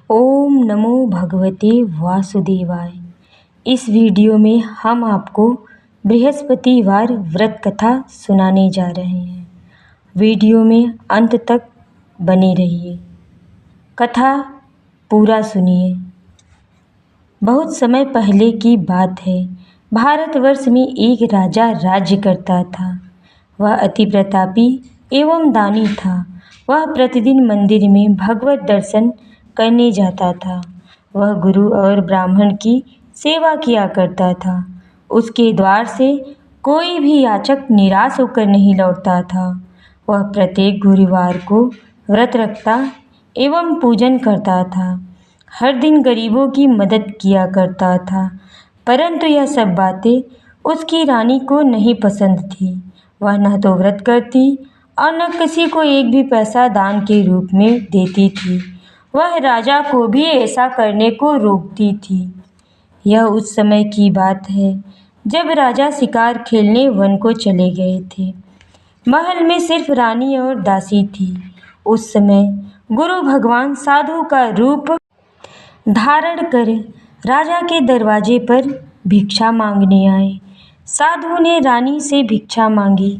ओम नमो भगवते वासुदेवाय। इस वीडियो में हम आपको बृहस्पतिवार व्रत कथा सुनाने जा रहे हैं। वीडियो में अंत तक बने रहिए, कथा पूरा सुनिए। बहुत समय पहले की बात है। भारतवर्ष में एक राजा राज्य करता था। वह अति प्रतापी एवं दानी था। वह प्रतिदिन मंदिर में भगवत दर्शन करने जाता था। वह गुरु और ब्राह्मण की सेवा किया करता था। उसके द्वार से कोई भी याचक निराश होकर नहीं लौटता था। वह प्रत्येक गुरुवार को व्रत रखता एवं पूजन करता था। हर दिन गरीबों की मदद किया करता था। परंतु यह सब बातें उसकी रानी को नहीं पसंद थी। वह न तो व्रत करती और न किसी को एक भी पैसा दान के रूप में देती थी। वह राजा को भी ऐसा करने को रोकती थी। यह उस समय की बात है जब राजा शिकार खेलने वन को चले गए थे। महल में सिर्फ रानी और दासी थी। उस समय गुरु भगवान साधु का रूप धारण कर राजा के दरवाजे पर भिक्षा मांगने आए। साधु ने रानी से भिक्षा मांगी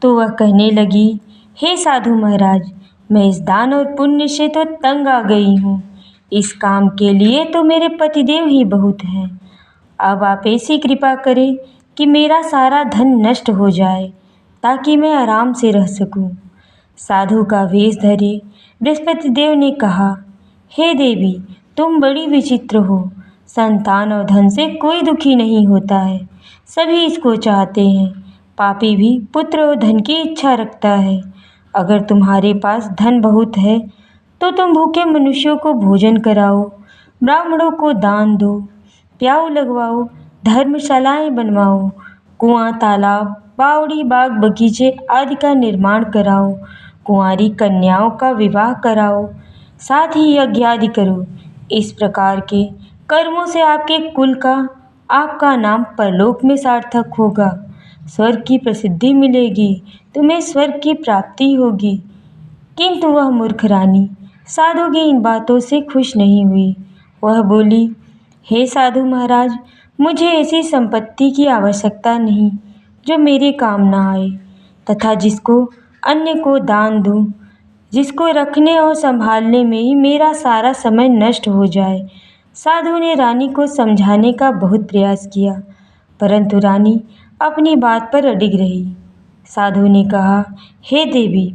तो वह कहने लगी, हे साधु महाराज, मैं इस दान और पुण्य से तो तंग आ गई हूँ। इस काम के लिए तो मेरे पतिदेव ही बहुत हैं। अब आप ऐसी कृपा करें कि मेरा सारा धन नष्ट हो जाए ताकि मैं आराम से रह सकूं। साधु का वेश धरे बृहस्पति देव ने कहा, हे देवी, तुम बड़ी विचित्र हो। संतान और धन से कोई दुखी नहीं होता है, सभी इसको चाहते हैं। पापी भी पुत्र और धन की इच्छा रखता है। अगर तुम्हारे पास धन बहुत है तो तुम भूखे मनुष्यों को भोजन कराओ, ब्राह्मणों को दान दो, प्याऊ लगवाओ, धर्मशालाएं बनवाओ, कुआं, तालाब, बावड़ी, बाग, बगीचे आदि का निर्माण कराओ, कुंवारी कन्याओं का विवाह कराओ, साथ ही यज्ञ आदि करो। इस प्रकार के कर्मों से आपके कुल का, आपका नाम परलोक में सार्थक होगा। स्वर्ग की प्रसिद्धि मिलेगी, तुम्हें स्वर्ग की प्राप्ति होगी। किंतु वह मूर्ख रानी साधु की इन बातों से खुश नहीं हुई। वह बोली, हे साधु महाराज, मुझे ऐसी संपत्ति की आवश्यकता नहीं जो मेरे काम ना आए तथा जिसको अन्य को दान दूं, जिसको रखने और संभालने में ही मेरा सारा समय नष्ट हो जाए। साधु ने रानी को समझाने का बहुत प्रयास किया, परंतु रानी अपनी बात पर अडिग रही। साधु ने कहा, हे देवी,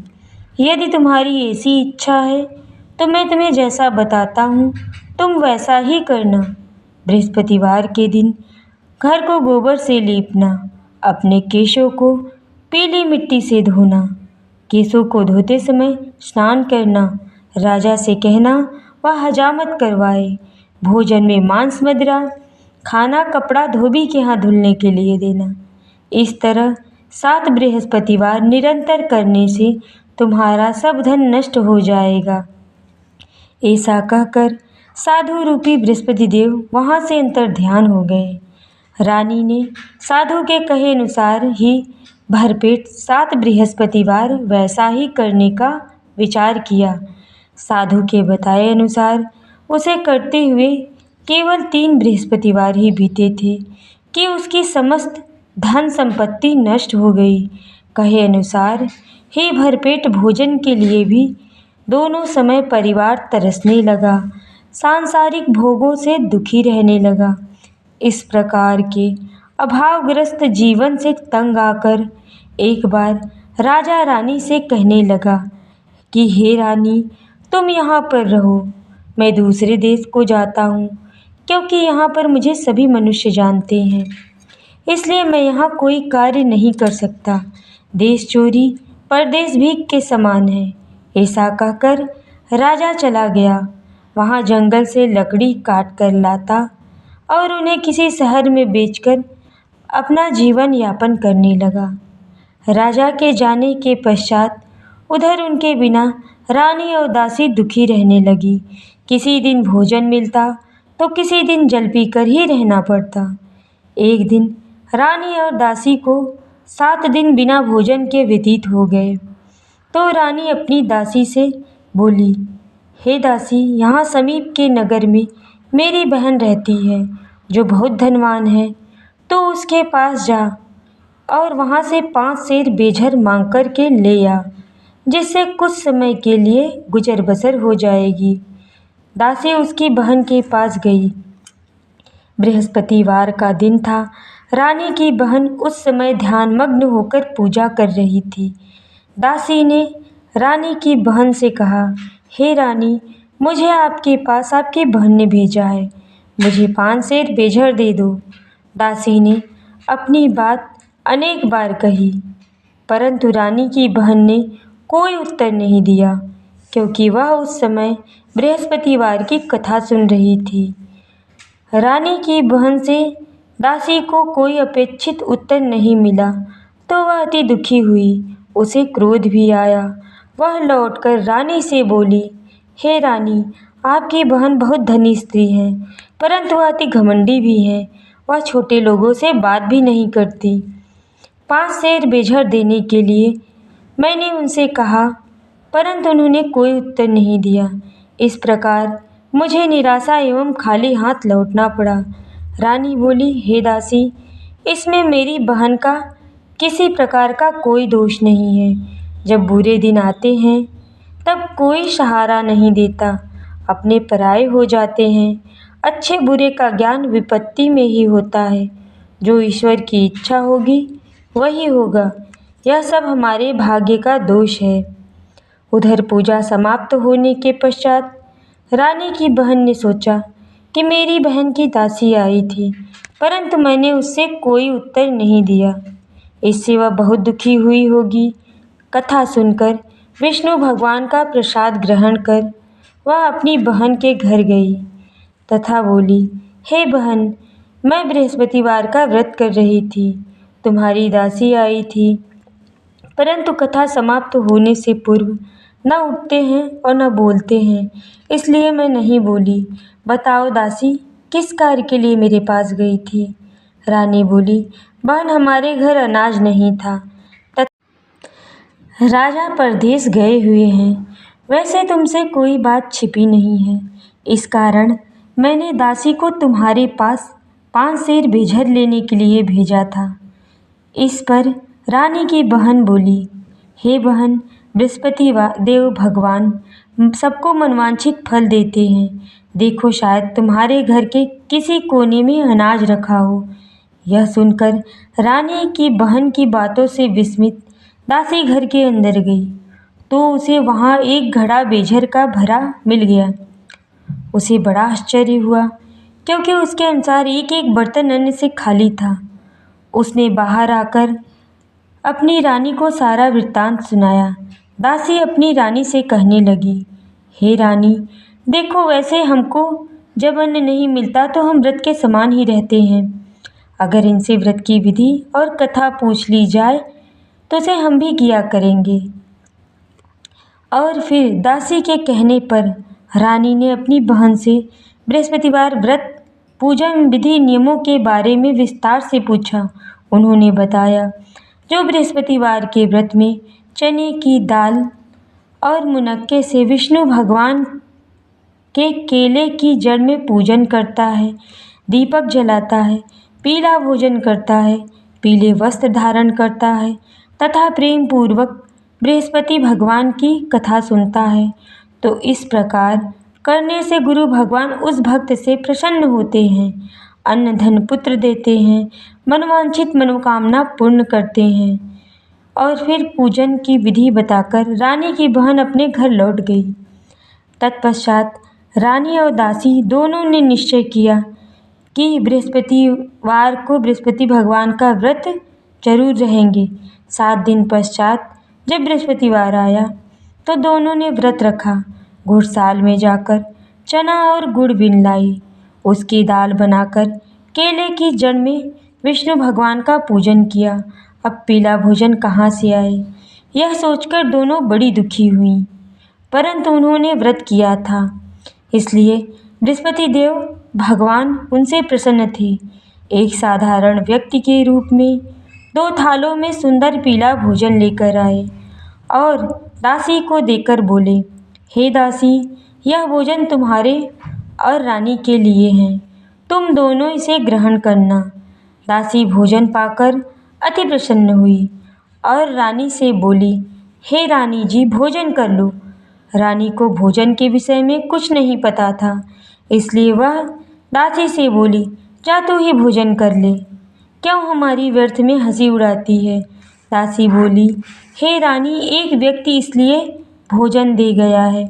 यदि तुम्हारी ऐसी इच्छा है तो मैं तुम्हें जैसा बताता हूँ तुम वैसा ही करना। बृहस्पतिवार के दिन घर को गोबर से लीपना, अपने केशों को पीली मिट्टी से धोना, केशों को धोते समय स्नान करना, राजा से कहना वह हजामत करवाए, भोजन में मांस मदिरा खाना, कपड़ा धोबी के यहाँ धुलने के लिए देना। इस तरह 7 बृहस्पतिवार निरंतर करने से तुम्हारा सब धन नष्ट हो जाएगा। ऐसा कहकर साधु रूपी बृहस्पति देव वहाँ से अंतर ध्यान हो गए। रानी ने साधु के कहे अनुसार ही भरपेट 7 बृहस्पतिवार वैसा ही करने का विचार किया। साधु के बताए अनुसार उसे करते हुए केवल 3 बृहस्पतिवार ही बीते थे कि उसकी समस्त धन संपत्ति नष्ट हो गई। कहे अनुसार ही भरपेट भोजन के लिए भी दोनों समय परिवार तरसने लगा, सांसारिक भोगों से दुखी रहने लगा। इस प्रकार के अभावग्रस्त जीवन से तंग आकर एक बार राजा रानी से कहने लगा कि हे रानी, तुम यहाँ पर रहो, मैं दूसरे देश को जाता हूँ, क्योंकि यहाँ पर मुझे सभी मनुष्य जानते हैं, इसलिए मैं यहाँ कोई कार्य नहीं कर सकता। देश चोरी परदेश भीख के समान है। ऐसा कहकर राजा चला गया। वहाँ जंगल से लकड़ी काट कर लाता और उन्हें किसी शहर में बेचकर अपना जीवन यापन करने लगा। राजा के जाने के पश्चात उधर उनके बिना रानी और दासी दुखी रहने लगी। किसी दिन भोजन मिलता तो किसी दिन जल पीकर ही रहना पड़ता। एक दिन रानी और दासी को 7 दिन बिना भोजन के व्यतीत हो गए तो रानी अपनी दासी से बोली, हे दासी, यहाँ समीप के नगर में मेरी बहन रहती है जो बहुत धनवान है, तो उसके पास जा और वहाँ से 5 सेर बेझर मांग कर के ले आ, जिससे कुछ समय के लिए गुजर बसर हो जाएगी। दासी उसकी बहन के पास गई। बृहस्पतिवार का दिन था। रानी की बहन उस समय ध्यानमग्न होकर पूजा कर रही थी। दासी ने रानी की बहन से कहा, हे रानी, मुझे आपके पास आपकी बहन ने भेजा है, मुझे 5 सेर बेझर दे दो। दासी ने अपनी बात अनेक बार कही, परंतु रानी की बहन ने कोई उत्तर नहीं दिया, क्योंकि वह उस समय बृहस्पतिवार की कथा सुन रही थी। रानी की बहन से दासी को कोई अपेक्षित उत्तर नहीं मिला तो वह अति दुखी हुई। उसे क्रोध भी आया। वह लौटकर रानी से बोली, हे रानी, आपकी बहन बहुत धनी स्त्री है, परंतु वह अति घमंडी भी है। वह छोटे लोगों से बात भी नहीं करती। 5 सेर बेझर देने के लिए मैंने उनसे कहा, परंतु उन्होंने कोई उत्तर नहीं दिया। इस प्रकार मुझे निराशा एवं खाली हाथ लौटना पड़ा। रानी बोली, हे दासी, इसमें मेरी बहन का किसी प्रकार का कोई दोष नहीं है। जब बुरे दिन आते हैं तब कोई सहारा नहीं देता, अपने पराये हो जाते हैं। अच्छे बुरे का ज्ञान विपत्ति में ही होता है। जो ईश्वर की इच्छा होगी वही होगा। यह सब हमारे भाग्य का दोष है। उधर पूजा समाप्त होने के पश्चात रानी की बहन ने सोचा कि मेरी बहन की दासी आई थी, परंतु मैंने उससे कोई उत्तर नहीं दिया। इससे वह बहुत दुखी हुई होगी। कथा सुनकर विष्णु भगवान का प्रसाद ग्रहण कर वह अपनी बहन के घर गई तथा बोली, हे बहन, मैं बृहस्पतिवार का व्रत कर रही थी, तुम्हारी दासी आई थी, परंतु कथा समाप्त होने से पूर्व न उठते हैं और न बोलते हैं, इसलिए मैं नहीं बोली। बताओ दासी, किस कार्य के लिए मेरे पास गई थी? रानी बोली, बहन, हमारे घर अनाज नहीं था तथा राजा परदेश गए हुए हैं। वैसे तुमसे कोई बात छिपी नहीं है, इस कारण मैंने दासी को तुम्हारे पास 5 सेर बेझर लेने के लिए भेजा था। इस पर रानी की बहन बोली, हे बहन, बृहस्पति देव भगवान सबको मनवांछित फल देते हैं। देखो, शायद तुम्हारे घर के किसी कोने में अनाज रखा हो। यह सुनकर रानी की बहन की बातों से विस्मित दासी घर के अंदर गई तो उसे वहाँ एक घड़ा बेझर का भरा मिल गया। उसे बड़ा आश्चर्य हुआ, क्योंकि उसके अनुसार एक एक बर्तन अन्न से खाली था। उसने बाहर आकर अपनी रानी को सारा वृत्तांत सुनाया। दासी अपनी रानी से कहने लगी, हे रानी, देखो, वैसे हमको जब अन्न नहीं मिलता तो हम व्रत के समान ही रहते हैं। अगर इनसे व्रत की विधि और कथा पूछ ली जाए तो उसे हम भी किया करेंगे। और फिर दासी के कहने पर रानी ने अपनी बहन से बृहस्पतिवार व्रत पूजन विधि नियमों के बारे में विस्तार से पूछा। उन्होंने बताया, जो बृहस्पतिवार के व्रत में चने की दाल और मुनक्के से विष्णु भगवान के केले की जड़ में पूजन करता है, दीपक जलाता है, पीला भोजन करता है, पीले वस्त्र धारण करता है तथा प्रेम पूर्वक बृहस्पति भगवान की कथा सुनता है, तो इस प्रकार करने से गुरु भगवान उस भक्त से प्रसन्न होते हैं, अन्न धन पुत्र देते हैं, मनवांछित मनोकामना पूर्ण करते हैं। और फिर पूजन की विधि बताकर रानी की बहन अपने घर लौट गई। तत्पश्चात रानी और दासी दोनों ने निश्चय किया कि बृहस्पतिवार को बृहस्पति भगवान का व्रत जरूर रहेंगे। 7 दिन पश्चात जब बृहस्पतिवार आया तो दोनों ने व्रत रखा। घुड़साल में जाकर चना और गुड़ बीन लाई, उसकी दाल बनाकर केले की जड़ में विष्णु भगवान का पूजन किया। अब पीला भोजन कहाँ से आए, यह सोचकर दोनों बड़ी दुखी हुईं, परंतु उन्होंने व्रत किया था, इसलिए बृहस्पति देव भगवान उनसे प्रसन्न थे। एक साधारण व्यक्ति के रूप में 2 थालों में सुंदर पीला भोजन लेकर आए और दासी को देकर बोले, हे दासी, यह भोजन तुम्हारे और रानी के लिए है, तुम दोनों इसे ग्रहण करना। दासी भोजन पाकर अति प्रसन्न हुई और रानी से बोली, हे रानी जी, भोजन कर लो। रानी को भोजन के विषय में कुछ नहीं पता था, इसलिए वह दासी से बोली, जा तू ही भोजन कर ले, क्यों हमारी व्यर्थ में हंसी उड़ाती है। दासी बोली, हे रानी, एक व्यक्ति इसलिए भोजन दे गया है।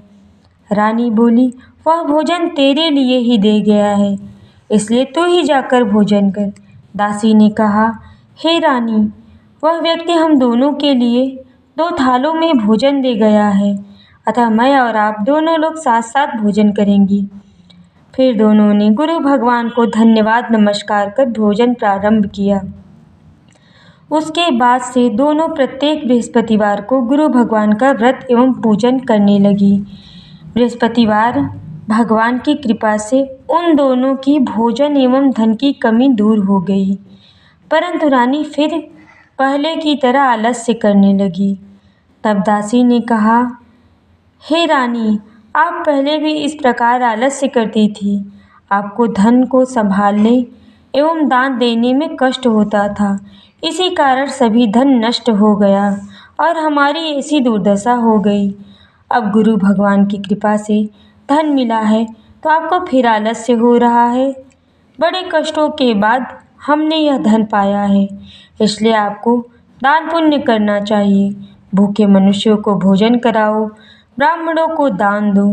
रानी बोली, वह भोजन तेरे लिए ही दे गया है, इसलिए तू ही जाकर भोजन कर। दासी ने कहा, हे रानी, वह व्यक्ति हम दोनों के लिए 2 थालों में भोजन दे गया है, अतः मैं और आप दोनों लोग साथ साथ भोजन करेंगी। फिर दोनों ने गुरु भगवान को धन्यवाद नमस्कार कर भोजन प्रारंभ किया। उसके बाद से दोनों प्रत्येक बृहस्पतिवार को गुरु भगवान का व्रत एवं पूजन करने लगी। बृहस्पतिवार भगवान की कृपा से उन दोनों की भोजन एवं धन की कमी दूर हो गई, परंतु रानी फिर पहले की तरह आलस्य करने लगी। तब दासी ने कहा, हे रानी, आप पहले भी इस प्रकार आलस्य करती थी। आपको धन को संभालने एवं दान देने में कष्ट होता था, इसी कारण सभी धन नष्ट हो गया और हमारी ऐसी दुर्दशा हो गई। अब गुरु भगवान की कृपा से धन मिला है तो आपको फिर आलस्य हो रहा है। बड़े कष्टों के बाद हमने यह धन पाया है, इसलिए आपको दान पुण्य करना चाहिए। भूखे मनुष्यों को भोजन कराओ, ब्राह्मणों को दान दो,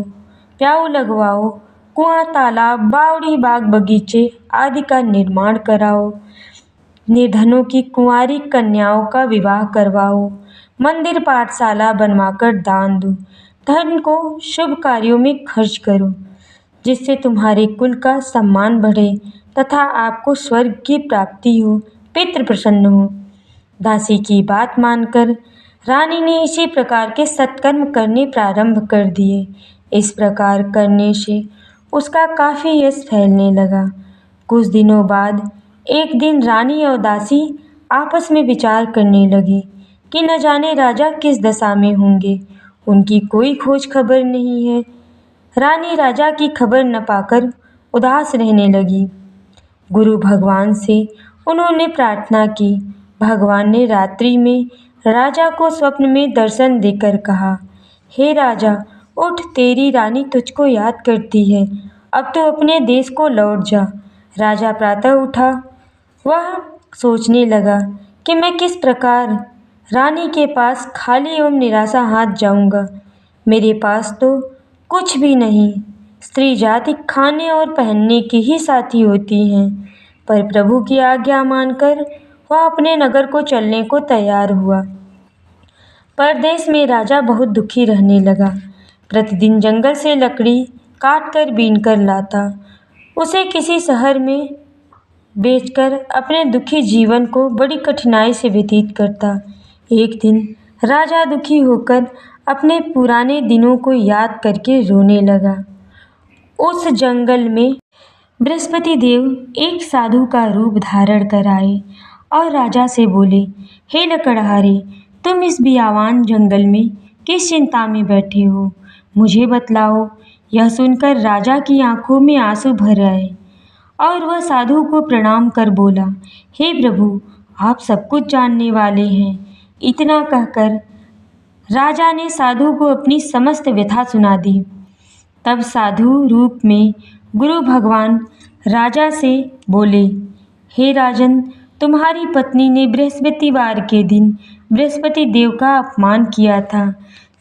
प्याऊ लगवाओ, कुआं, तालाब, बावड़ी, बाग बगीचे आदि का निर्माण कराओ, निर्धनों की कुंवारी कन्याओं का विवाह करवाओ, मंदिर पाठशाला बनवाकर दान दो, धन को शुभ कार्यों में खर्च करो, जिससे तुम्हारे कुल का सम्मान बढ़े तथा आपको स्वर्ग की प्राप्ति हो, पितृ प्रसन्न हो। दासी की बात मानकर रानी ने इसी प्रकार के सत्कर्म करने प्रारंभ कर दिए। इस प्रकार करने से उसका काफ़ी यश फैलने लगा। कुछ दिनों बाद एक दिन रानी और दासी आपस में विचार करने लगी कि न जाने राजा किस दशा में होंगे, उनकी कोई खोज खबर नहीं है। रानी राजा की खबर न पाकर उदास रहने लगी। गुरु भगवान से उन्होंने प्रार्थना की। भगवान ने रात्रि में राजा को स्वप्न में दर्शन देकर कहा, हे राजा, उठ, तेरी रानी तुझको याद करती है, अब तो अपने देश को लौट जा। राजा प्रातः उठा। वह सोचने लगा कि मैं किस प्रकार रानी के पास खाली एवं निराशा हाथ जाऊंगा। मेरे पास तो कुछ भी नहीं। स्त्री जाति खाने और पहनने की ही साथी होती हैं। पर प्रभु की आज्ञा मानकर वह अपने नगर को चलने को तैयार हुआ। परदेश में राजा बहुत दुखी रहने लगा। प्रतिदिन जंगल से लकड़ी काट कर बीन कर लाता, उसे किसी शहर में बेचकर अपने दुखी जीवन को बड़ी कठिनाई से व्यतीत करता। एक दिन राजा दुखी होकर अपने पुराने दिनों को याद करके रोने लगा। उस जंगल में बृहस्पति देव एक साधु का रूप धारण कर आए और राजा से बोले, हे लकड़हारे, तुम इस बियावान जंगल में किस चिंता में बैठे हो, मुझे बतलाओ। यह सुनकर राजा की आंखों में आंसू भर आए और वह साधु को प्रणाम कर बोला, हे प्रभु, आप सब कुछ जानने वाले हैं। इतना कहकर राजा ने साधु को अपनी समस्त व्यथा सुना दी। तब साधु रूप में गुरु भगवान राजा से बोले, हे राजन, तुम्हारी पत्नी ने बृहस्पतिवार के दिन बृहस्पति देव का अपमान किया था,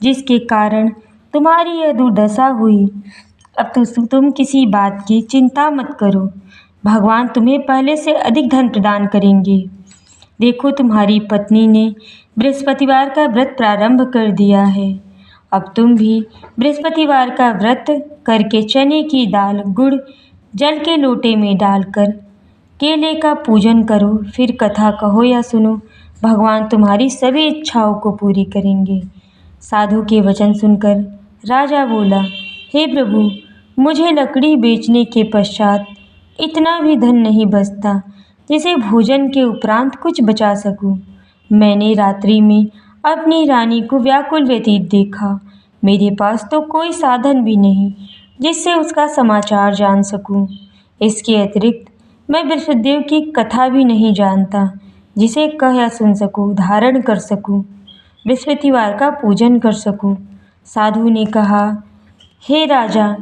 जिसके कारण तुम्हारी यह दुर्दशा हुई। अब तुम किसी बात की चिंता मत करो, भगवान तुम्हें पहले से अधिक धन प्रदान करेंगे। देखो, तुम्हारी पत्नी ने बृहस्पतिवार का व्रत प्रारंभ कर दिया है। अब तुम भी बृहस्पतिवार का व्रत करके चने की दाल, गुड़ जल के लोटे में डालकर केले का पूजन करो, फिर कथा कहो या सुनो, भगवान तुम्हारी सभी इच्छाओं को पूरी करेंगे। साधु के वचन सुनकर राजा बोला, हे प्रभु, मुझे लकड़ी बेचने के पश्चात इतना भी धन नहीं बचता जिसे भोजन के उपरांत कुछ बचा सकूं। मैंने रात्रि में अपनी रानी को व्याकुल व्यतीत देखा। मेरे पास तो कोई साधन भी नहीं जिससे उसका समाचार जान सकूं। इसके अतिरिक्त मैं बृहस्पतिदेव की कथा भी नहीं जानता जिसे कह या सुन सकूं, धारण कर सकूं, बृहस्पतिवार का पूजन कर सकूं। साधु ने कहा, हे राजा,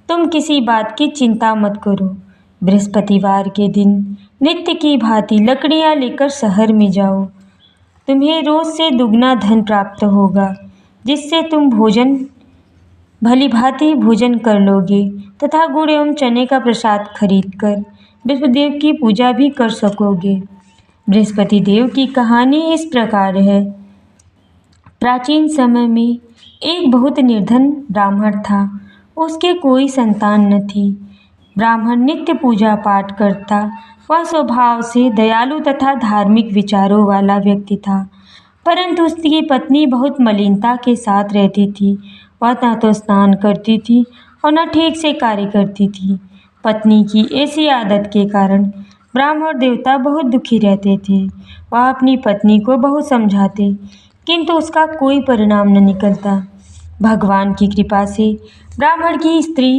तुम किसी बात की चिंता मत करो। बृहस्पतिवार के दिन नित्य की भांति लकड़ियां लेकर शहर में जाओ। तुम्हें रोज से दुगना धन प्राप्त होगा जिससे तुम भली भांति भोजन कर लोगे तथा गुड़ एवं चने का प्रसाद खरीदकर बृहस्पतिदेव की पूजा भी कर सकोगे। बृहस्पति देव की कहानी इस प्रकार है। प्राचीन समय में एक बहुत निर्धन ब्राह्मण था। उसके कोई संतान न थी। ब्राह्मण नित्य पूजा पाठ करता। वह स्वभाव से दयालु तथा धार्मिक विचारों वाला व्यक्ति था, परंतु उसकी पत्नी बहुत मलिनता के साथ रहती थी। वह न तो स्नान करती थी और न ठीक से कार्य करती थी। पत्नी की ऐसी आदत के कारण ब्राह्मण देवता बहुत दुखी रहते थे। वह अपनी पत्नी को बहुत समझाते, किंतु उसका कोई परिणाम न निकलता। भगवान की कृपा से ब्राह्मण की स्त्री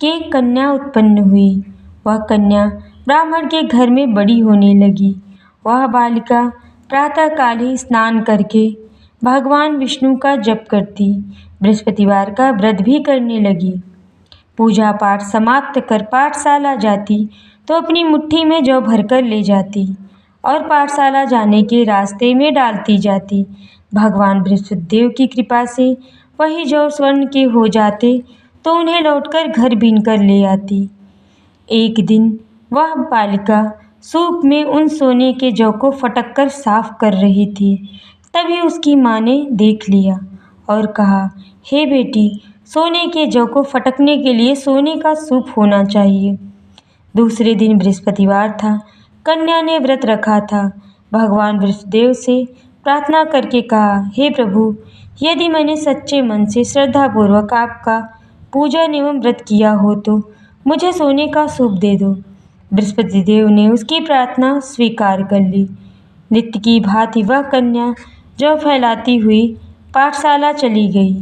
के कन्या उत्पन्न हुई। वह कन्या ब्राह्मण के घर में बड़ी होने लगी। वह बालिका प्रातःकाल ही स्नान करके भगवान विष्णु का जप करती, बृहस्पतिवार का व्रत भी करने लगी। पूजा पाठ समाप्त कर पाठशाला जाती तो अपनी मुट्ठी में जौ भरकर ले जाती और पाठशाला जाने के रास्ते में डालती जाती। भगवान बृहस्पतिदेव की कृपा से वही जौ स्वर्ण के हो जाते तो उन्हें लौटकर घर बीनकर ले आती। एक दिन वह बालिका सूप में उन सोने के जौ को फटक कर साफ कर रही थी। तभी उसकी माँ ने देख लिया और कहा, हे बेटी, सोने के जौ को फटकने के लिए सोने का सूप होना चाहिए। दूसरे दिन बृहस्पतिवार था। कन्या ने व्रत रखा था। भगवान बृहस्पतिदेव से प्रार्थना करके कहा, हे प्रभु, यदि मैंने सच्चे मन से श्रद्धापूर्वक आपका पूजन एवं व्रत किया हो तो मुझे सोने का सूप दे दो। बृहस्पति देव ने उसकी प्रार्थना स्वीकार कर ली। नित्य की भांति वह कन्या जौ फैलाती हुई पाठशाला चली गई।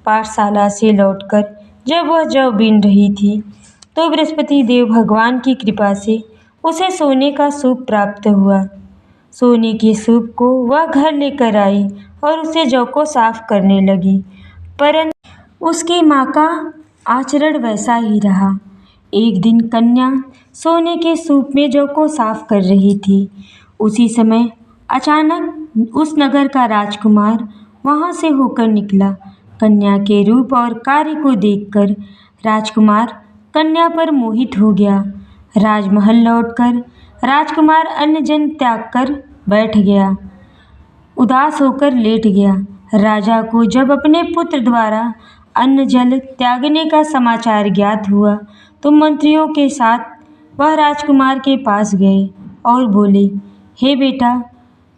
पाठशाला से लौटकर जब वह जौ बीन रही थी तो बृहस्पति देव भगवान की कृपा से उसे सोने का सूप प्राप्त हुआ। सोने के सूप को वह घर लेकर आई और उसे जौ को साफ करने लगी, परंतु उसकी माँ का आचरण वैसा ही रहा। एक दिन कन्या सोने के सूप में जौ को साफ कर रही थी। उसी समय अचानक उस नगर का राजकुमार वहां से होकर निकला। कन्या के रूप और कार्य को देखकर राजकुमार कन्या पर मोहित हो गया। राजमहल लौटकर राजकुमार अन्न जन त्याग कर बैठ गया, उदास होकर लेट गया। राजा को जब अपने पुत्र द्वारा अन्न जल त्यागने का समाचार ज्ञात हुआ तो मंत्रियों के साथ वह राजकुमार के पास गए और बोले, हे बेटा,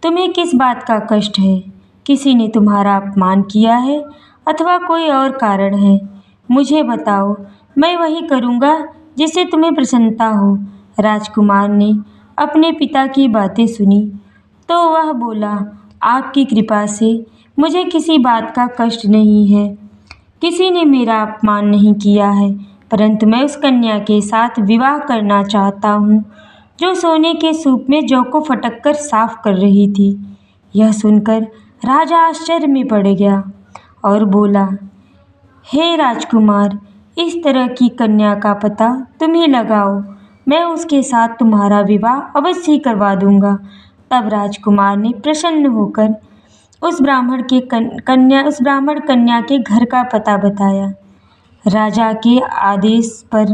तुम्हें किस बात का कष्ट है? किसी ने तुम्हारा अपमान किया है अथवा कोई और कारण है? मुझे बताओ, मैं वही करूँगा जिससे तुम्हें प्रसन्नता हो। राजकुमार ने अपने पिता की बातें सुनी तो वह बोला, आपकी कृपा से मुझे किसी बात का कष्ट नहीं है। किसी ने मेरा अपमान नहीं किया है, परंतु मैं उस कन्या के साथ विवाह करना चाहता हूँ जो सोने के सूप में जौ को फटक कर साफ कर रही थी। यह सुनकर राजा आश्चर्य में पड़ गया और बोला, हे राजकुमार, इस तरह की कन्या का पता तुम ही लगाओ, मैं उसके साथ तुम्हारा विवाह अवश्य ही करवा दूंगा। तब राजकुमार ने प्रसन्न होकर उस ब्राह्मण कन्या के घर का पता बताया। राजा के आदेश पर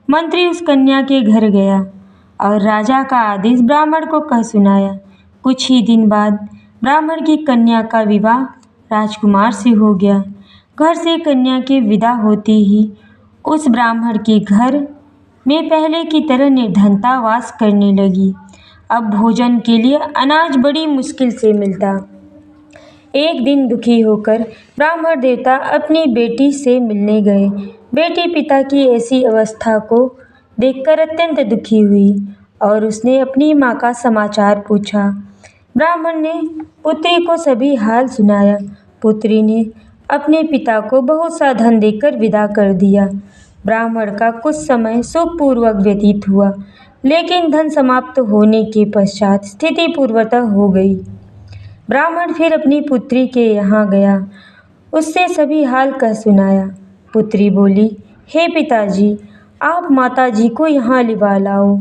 मंत्री उस कन्या के घर गया और राजा का आदेश ब्राह्मण को कह सुनाया। कुछ ही दिन बाद ब्राह्मण की कन्या का विवाह राजकुमार से हो गया। घर से कन्या के विदा होते ही उस ब्राह्मण के घर में पहले की तरह निर्धनता वास करने लगी। अब भोजन के लिए अनाज बड़ी मुश्किल से मिलता। एक दिन दुखी होकर ब्राह्मण देवता अपनी बेटी से मिलने गए। बेटी पिता की ऐसी अवस्था को देखकर अत्यंत दुखी हुई और उसने अपनी माँ का समाचार पूछा। ब्राह्मण ने पुत्री को सभी हाल सुनाया। पुत्री ने अपने पिता को बहुत सा धन देकर विदा कर दिया। ब्राह्मण का कुछ समय सुखपूर्वक व्यतीत हुआ, लेकिन धन समाप्त होने के पश्चात स्थिति पूर्वतः हो गई। ब्राह्मण फिर अपनी पुत्री के यहाँ गया, उससे सभी हाल कह सुनाया। पुत्री बोली, हे पिताजी, आप माताजी को यहाँ लिवा लाओ,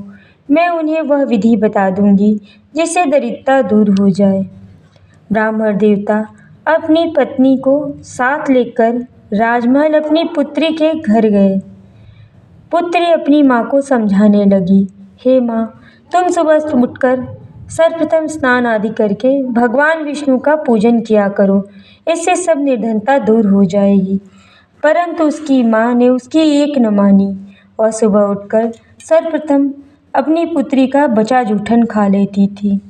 मैं उन्हें वह विधि बता दूंगी जिससे दरिद्रता दूर हो जाए। ब्राह्मण देवता अपनी पत्नी को साथ लेकर राजमहल अपनी पुत्री के घर गए। पुत्री अपनी माँ को समझाने लगी, हे माँ, तुम सुबह उठकर सर्वप्रथम स्नान आदि करके भगवान विष्णु का पूजन किया करो, इससे सब निर्धनता दूर हो जाएगी। परंतु उसकी माँ ने उसकी एक न मानी। वह सुबह उठकर सर्वप्रथम अपनी पुत्री का बचा जूठन खा लेती थी।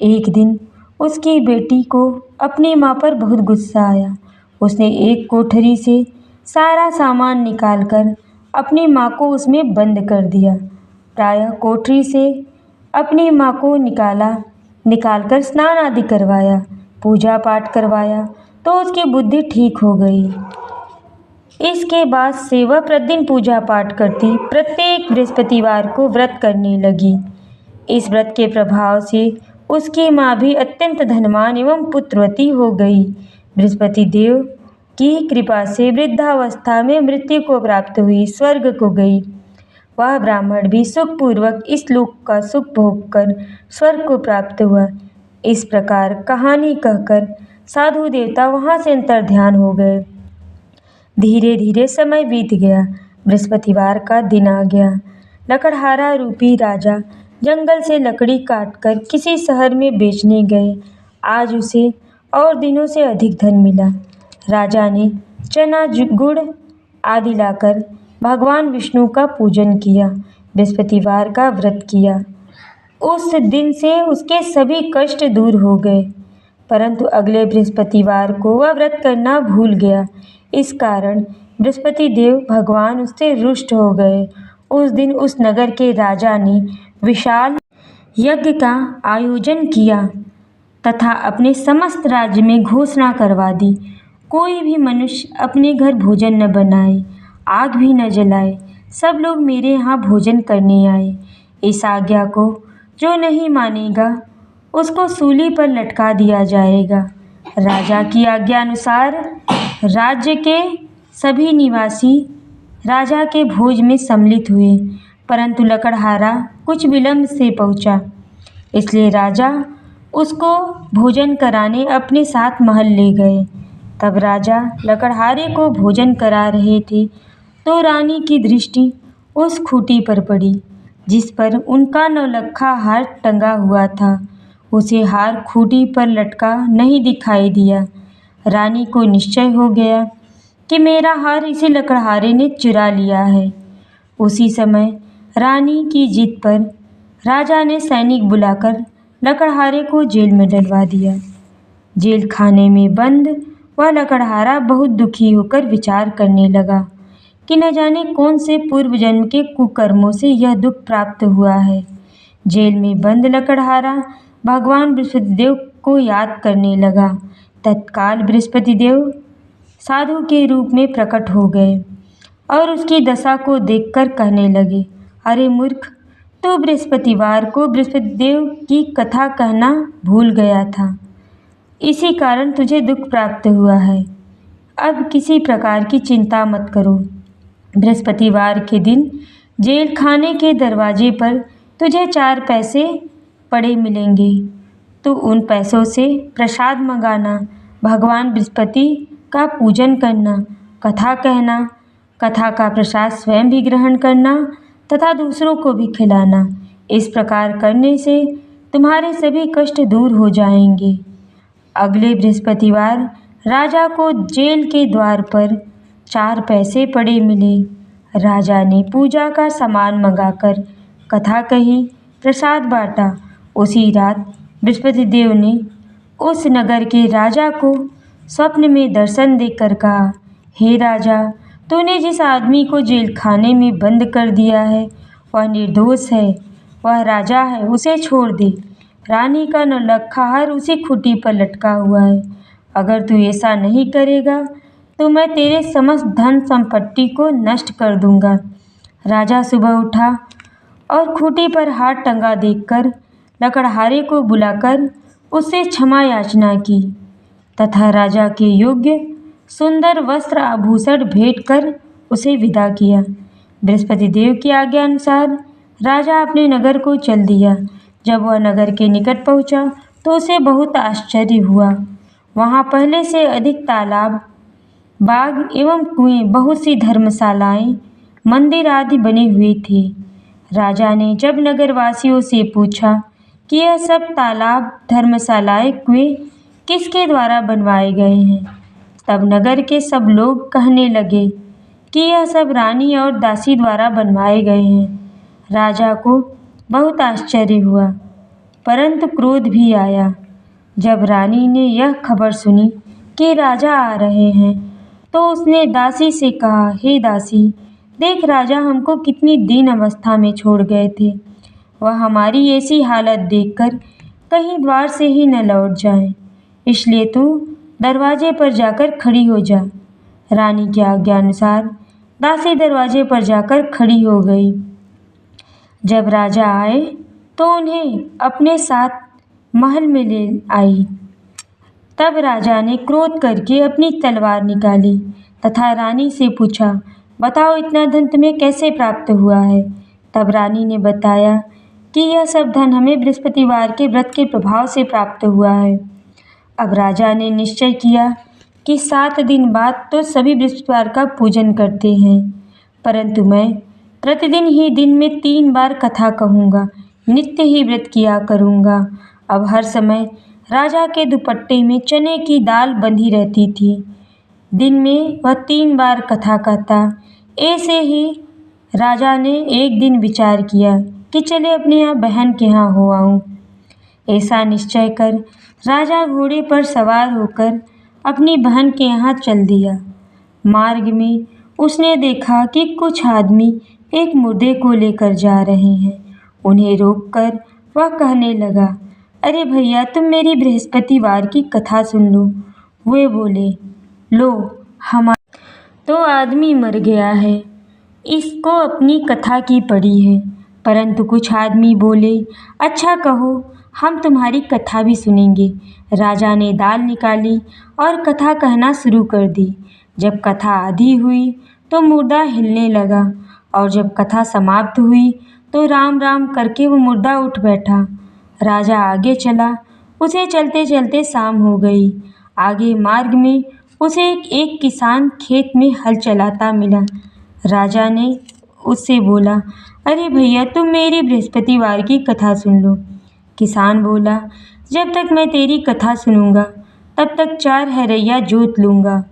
एक दिन उसकी बेटी को अपनी माँ पर बहुत गुस्सा आया। उसने एक कोठरी से सारा सामान निकालकर अपनी माँ को उसमें बंद कर दिया। प्रायः कोठरी से अपनी माँ को निकालकर स्नान आदि करवाया, पूजा पाठ करवाया, तो उसकी बुद्धि ठीक हो गई। इसके बाद से वह प्रतिदिन पूजा पाठ करती, प्रत्येक बृहस्पतिवार को व्रत करने लगी। इस व्रत के प्रभाव से उसकी माँ भी अत्यंत धनवान एवं पुत्रवती हो गई। बृहस्पति देव की कृपा से वृद्धावस्था में मृत्यु को प्राप्त हुई, स्वर्ग को गई। वह ब्राह्मण भी सुखपूर्वक इस लोक का सुख भोग कर स्वर्ग को प्राप्त हुआ। इस प्रकार कहानी कहकर साधु देवता वहाँ से अंतर्ध्यान हो गए। धीरे धीरे समय बीत गया। बृहस्पतिवार का दिन आ गया। लकड़हारा रूपी राजा जंगल से लकड़ी काटकर किसी शहर में बेचने गए। आज उसे और दिनों से अधिक धन मिला। राजा ने चना गुड़ आदि लाकर भगवान विष्णु का पूजन किया, बृहस्पतिवार का व्रत किया। उस दिन से उसके सभी कष्ट दूर हो गए। परंतु अगले बृहस्पतिवार को वह व्रत करना भूल गया। इस कारण बृहस्पति देव भगवान उससे रुष्ट हो गए। उस दिन उस नगर के राजा ने विशाल यज्ञ का आयोजन किया तथा अपने समस्त राज्य में घोषणा करवा दी, कोई भी मनुष्य अपने घर भोजन न बनाए, आग भी न जलाए, सब लोग मेरे यहाँ भोजन करने आए। इस आज्ञा को जो नहीं मानेगा उसको सूली पर लटका दिया जाएगा। राजा की आज्ञा अनुसार राज्य के सभी निवासी राजा के भोज में सम्मिलित हुए, परंतु लकड़हारा कुछ विलंब से पहुंचा, इसलिए राजा उसको भोजन कराने अपने साथ महल ले गए। तब राजा लकड़हारे को भोजन करा रहे थे तो रानी की दृष्टि उस खूंटी पर पड़ी जिस पर उनका नौलखा हार टंगा हुआ था। उसे हार खूंटी पर लटका नहीं दिखाई दिया। रानी को निश्चय हो गया कि मेरा हार इसी लकड़हारे ने चुरा लिया है। उसी समय रानी की जिद पर राजा ने सैनिक बुलाकर लकड़हारे को जेल में डलवा दिया। जेल खाने में बंद वह लकड़हारा बहुत दुखी होकर विचार करने लगा कि न जाने कौन से पूर्व जन्म के कुकर्मों से यह दुख प्राप्त हुआ है। जेल में बंद लकड़हारा भगवान बृहस्पति देव को याद करने लगा। तत्काल बृहस्पति देव साधु के रूप में प्रकट हो गए और उसकी दशा को देखकर कहने लगे, अरे मूर्ख, तू बृहस्पतिवार को बृहस्पति देव की कथा कहना भूल गया था, इसी कारण तुझे दुख प्राप्त हुआ है। अब किसी प्रकार की चिंता मत करो। बृहस्पतिवार के दिन जेल खाने के दरवाजे पर तुझे 4 पैसे पड़े मिलेंगे। तो उन पैसों से प्रसाद मंगाना, भगवान बृहस्पति का पूजन करना, कथा कहना, कथा का प्रसाद स्वयं भी ग्रहण करना तथा दूसरों को भी खिलाना। इस प्रकार करने से तुम्हारे सभी कष्ट दूर हो जाएंगे। अगले बृहस्पतिवार राजा को जेल के द्वार पर 4 पैसे पड़े मिले। राजा ने पूजा का सामान मंगाकर कथा कही, प्रसाद बांटा। उसी रात बृहस्पति देव ने उस नगर के राजा को स्वप्न में दर्शन देकर कहा, हे राजा, तूने जिस आदमी को जेल खाने में बंद कर दिया है वह निर्दोष है, वह राजा है, उसे छोड़ दे। रानी का नौलखा हार उसी खूंटी पर लटका हुआ है। अगर तू ऐसा नहीं करेगा तो मैं तेरे समस्त धन संपत्ति को नष्ट कर दूंगा। राजा सुबह उठा और खूंटी पर हाथ टंगा देखकर लकड़हारे को बुलाकर उससे क्षमा याचना की तथा राजा के योग्य सुंदर वस्त्र आभूषण भेंट कर उसे विदा किया। बृहस्पति देव की आज्ञा अनुसार राजा अपने नगर को चल दिया। जब वह नगर के निकट पहुंचा तो उसे बहुत आश्चर्य हुआ। वहां पहले से अधिक तालाब, बाग एवं कुएं, बहुत सी धर्मशालाएं, मंदिर आदि बने हुए थे। राजा ने जब नगरवासियों से पूछा कि यह सब तालाब, धर्मशालाएं, कुएं किसके द्वारा बनवाए गए हैं, तब नगर के सब लोग कहने लगे कि यह सब रानी और दासी द्वारा बनवाए गए हैं। राजा को बहुत आश्चर्य हुआ, परंतु क्रोध भी आया। जब रानी ने यह खबर सुनी कि राजा आ रहे हैं, तो उसने दासी से कहा, हे दासी, देख राजा हमको कितनी दीन अवस्था में छोड़ गए थे। वह हमारी ऐसी हालत देखकर कहीं द्वार से ही न लौट जाए, इसलिए तू दरवाजे पर जाकर खड़ी हो जा। रानी की आज्ञा अनुसार दासी दरवाजे पर जाकर खड़ी हो गई। जब राजा आए तो उन्हें अपने साथ महल में ले आई। तब राजा ने क्रोध करके अपनी तलवार निकाली तथा रानी से पूछा, बताओ इतना धन तुम्हें कैसे प्राप्त हुआ है। तब रानी ने बताया कि यह सब धन हमें बृहस्पतिवार के व्रत के प्रभाव से प्राप्त हुआ है। अब राजा ने निश्चय किया कि 7 दिन बाद तो सभी बृहस्पतिवार का पूजन करते हैं, परंतु मैं प्रतिदिन ही दिन में 3 बार कथा कहूँगा, नित्य ही व्रत किया करूँगा। अब हर समय राजा के दुपट्टे में चने की दाल बंधी रहती थी। दिन में वह 3 बार कथा कहता। ऐसे ही राजा ने एक दिन विचार किया कि चले अपने यहाँ बहन के यहाँ हो आऊँ। ऐसा निश्चय कर राजा घोड़े पर सवार होकर अपनी बहन के यहाँ चल दिया। मार्ग में उसने देखा कि कुछ आदमी एक मुर्दे को लेकर जा रहे हैं। उन्हें रोककर वह कहने लगा, अरे भैया, तुम मेरी बृहस्पतिवार की कथा सुन लो। वे बोले, लो, हमारा तो आदमी मर गया है, इसको अपनी कथा की पड़ी है। परंतु कुछ आदमी बोले, अच्छा कहो, हम तुम्हारी कथा भी सुनेंगे। राजा ने दाल निकाली और कथा कहना शुरू कर दी। जब कथा आधी हुई तो मुर्दा हिलने लगा और जब कथा समाप्त हुई तो राम राम करके वो मुर्दा उठ बैठा। राजा आगे चला। उसे चलते चलते शाम हो गई। आगे मार्ग में उसे एक किसान खेत में हल चलाता मिला। राजा ने उससे बोला, अरे भैया, तुम मेरी बृहस्पतिवार की कथा सुन लो। किसान बोला, जब तक मैं तेरी कथा सुनूंगा तब तक 4 हरैया जोत लूँगा।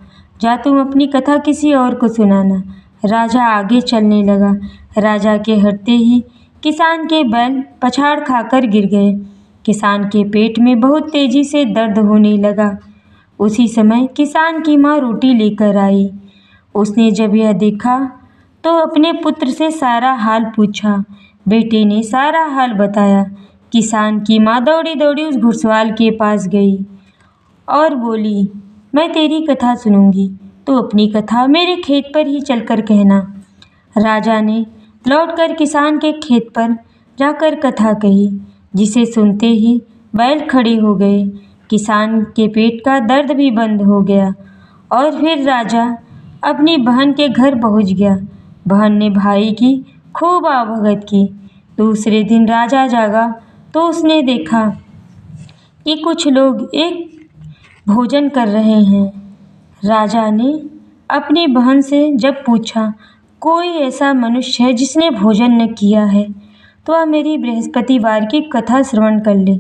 जा तुम अपनी कथा किसी और को सुनाना। राजा आगे चलने लगा। राजा के हटते ही किसान के बैल पछाड़ खाकर गिर गए। किसान के पेट में बहुत तेजी से दर्द होने लगा। उसी समय किसान की माँ रोटी लेकर आई। उसने जब यह देखा तो अपने पुत्र से सारा हाल पूछा। बेटे ने सारा हाल बताया। किसान की माँ दौड़ी दौड़ी उस घुड़सवार के पास गई और बोली, मैं तेरी कथा सुनूंगी, तो अपनी कथा मेरे खेत पर ही चलकर कहना। राजा ने लौटकर किसान के खेत पर जाकर कथा कही, जिसे सुनते ही बैल खड़े हो गए। किसान के पेट का दर्द भी बंद हो गया और फिर राजा अपनी बहन के घर पहुंच गया। बहन ने भाई की खूब आवभगत की। दूसरे दिन राजा जागा तो उसने देखा कि कुछ लोग एक भोजन कर रहे हैं। राजा ने अपनी बहन से जब पूछा, कोई ऐसा मनुष्य है जिसने भोजन न किया है, तो वह मेरी बृहस्पतिवार की कथा श्रवण कर ले।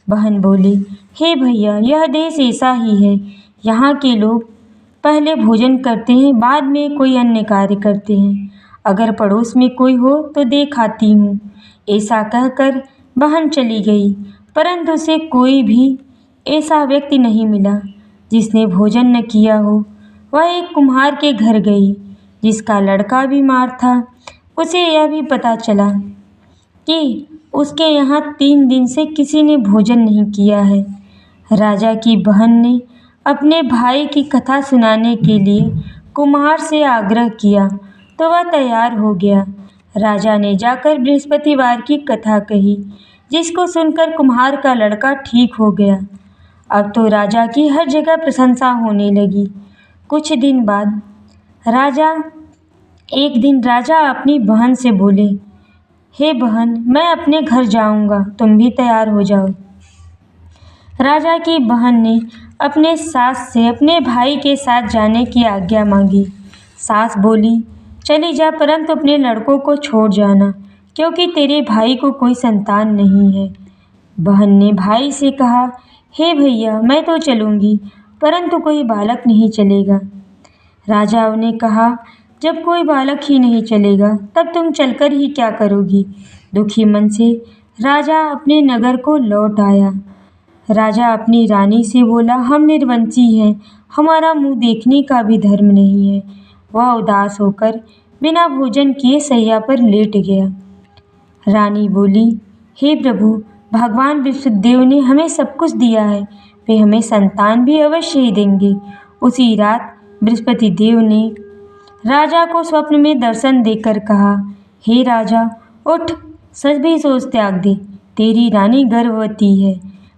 बहन बोली, हे भैया, यह देश ऐसा ही है। यहाँ के लोग पहले भोजन करते हैं, बाद में कोई अन्य कार्य करते हैं। अगर पड़ोस में कोई हो तो देख आती हूँ। ऐसा कहकर बहन चली गई, परंतु उसे कोई भी ऐसा व्यक्ति नहीं मिला जिसने भोजन न किया हो। वह एक कुम्हार के घर गई, जिसका लड़का बीमार था। उसे यह भी पता चला कि उसके यहाँ 3 दिन से किसी ने भोजन नहीं किया है। राजा की बहन ने अपने भाई की कथा सुनाने के लिए कुम्हार से आग्रह किया तो वह तैयार हो गया। राजा ने जाकर बृहस्पतिवार की कथा कही, जिसको सुनकर कुम्हार का लड़का ठीक हो गया। अब तो राजा की हर जगह प्रशंसा होने लगी। कुछ दिन बाद एक दिन राजा अपनी बहन से बोले, हे बहन, मैं अपने घर जाऊंगा, तुम भी तैयार हो जाओ। राजा की बहन ने अपने सास से अपने भाई के साथ जाने की आज्ञा मांगी। सास बोली, चली जा, परंतु अपने लड़कों को छोड़ जाना, क्योंकि तेरे भाई को कोई संतान नहीं है। बहन ने भाई से कहा, हे भैया, मैं तो चलूंगी, परंतु कोई बालक नहीं चलेगा। राजा ने कहा, जब कोई बालक ही नहीं चलेगा तब तुम चलकर ही क्या करोगी। दुखी मन से राजा अपने नगर को लौट आया। राजा अपनी रानी से बोला, हम निर्वंशी हैं, हमारा मुंह देखने का भी धर्म नहीं है। वह उदास होकर बिना भोजन किए सैया पर लेट गया। रानी बोली, हे प्रभु, भगवान विष्णुदेव ने हमें सब कुछ दिया है, वे हमें संतान भी अवश्य ही देंगे। उसी रात बृहस्पति देव ने राजा को स्वप्न में दर्शन देकर कहा, हे राजा, उठ, सभी सोच त्याग दे, तेरी रानी गर्भवती है।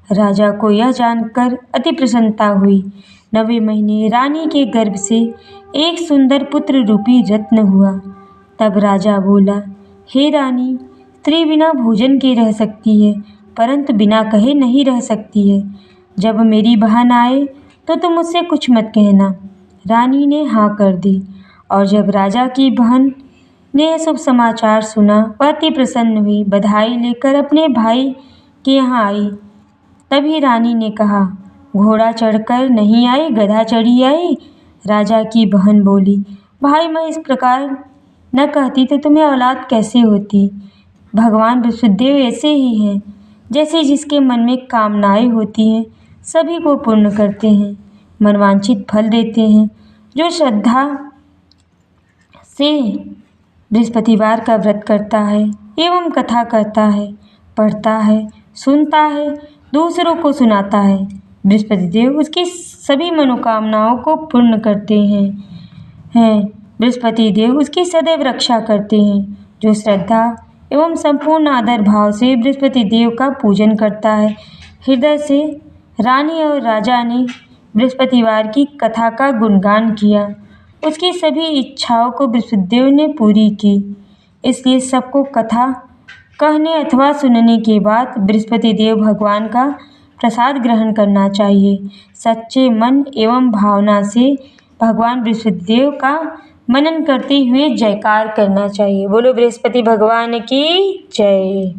राजा को यह जानकर अति प्रसन्नता हुई। 9वें महीने रानी के गर्भ से एक सुंदर पुत्र रूपी रत्न हुआ। तब राजा बोला, हे रानी, स्त्री बिना भोजन के रह सकती है, परंतु बिना कहे नहीं रह सकती है। जब मेरी बहन आए तो तुम मुझसे कुछ मत कहना। रानी ने हाँ कर दी, और जब राजा की बहन ने शुभ समाचार सुना, वह अति प्रसन्न हुई, बधाई लेकर अपने भाई के यहाँ आई। तभी रानी ने कहा, घोड़ा चढ़कर नहीं आई, गधा चढ़ी आई। राजा की बहन बोली, भाई, मैं इस प्रकार न कहती तो तुम्हें औलाद कैसे होती। भगवान विष्णुदेव ऐसे ही हैं, जैसे जिसके मन में कामनाएं होती हैं सभी को पूर्ण करते हैं, मनवांछित फल देते हैं। जो श्रद्धा से बृहस्पतिवार का व्रत करता है एवं कथा करता है, पढ़ता है, सुनता है, दूसरों को सुनाता है, बृहस्पति देव उसकी सभी मनोकामनाओं को पूर्ण करते हैं। बृहस्पति देव उसकी सदैव रक्षा करते हैं। जो श्रद्धा एवं संपूर्ण आदर भाव से बृहस्पति देव का पूजन करता है, हृदय से रानी और राजा ने बृहस्पतिवार की कथा का गुणगान किया। उसकी सभी इच्छाओं को बृहस्पतिदेव ने पूरी की। इसलिए सबको कथा कहने अथवा सुनने के बाद बृहस्पतिदेव भगवान का प्रसाद ग्रहण करना चाहिए। सच्चे मन एवं भावना से भगवान बृहस्पतिदेव का मनन करते हुए जयकार करना चाहिए। बोलो बृहस्पति भगवान की जय।